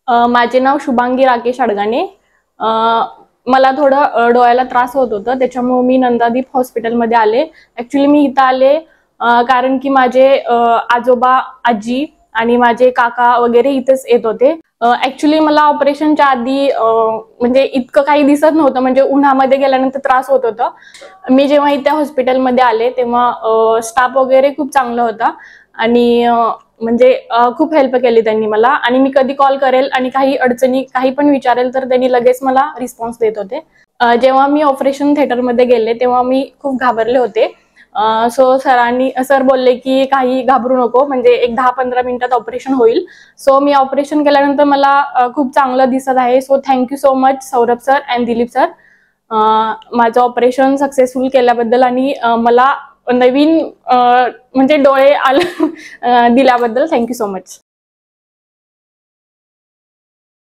माझे नाव शुभांगी राकेश अडगाणे। मला थोडं डोळ्याला त्रास होत होता, त्याच्यामुळे मी नंदादीप हॉस्पिटलमध्ये आले। ॲक्च्युली मी इथं आले कारण की माझे आजोबा, आजी आणि माझे काका वगैरे इथेच येत होते। ॲक्च्युली मला ऑपरेशनच्या आधी म्हणजे इतकं काही दिसत नव्हतं, म्हणजे उन्हामध्ये गेल्यानंतर त्रास होत होता। मी जेव्हा इथे हॉस्पिटलमध्ये आले तेव्हा स्टाफ वगैरे खूप चांगला होता आणि म्हणजे खूप हेल्प केली त्यांनी मला। आणि मी कधी कॉल करेल आणि काही अडचणी काही पण विचारेल तर त्यांनी लगेच मला रिस्पॉन्स देत होते। जेव्हा मी ऑपरेशन थिएटरमध्ये गेले तेव्हा मी खूप घाबरले होते। सो सर बोलले की काही घाबरू नको, म्हणजे एक 10-15 मिनिटात ऑपरेशन होईल। सो मी ऑपरेशन केल्यानंतर मला खूप चांगलं दिसत आहे। So thank you so much Saurabh sir and Dilip sir, माझं ऑपरेशन सक्सेसफुल केल्याबद्दल आणि मला नवीन म्हणजे डोळे दिल्याबद्दल थँक्यू सो मच।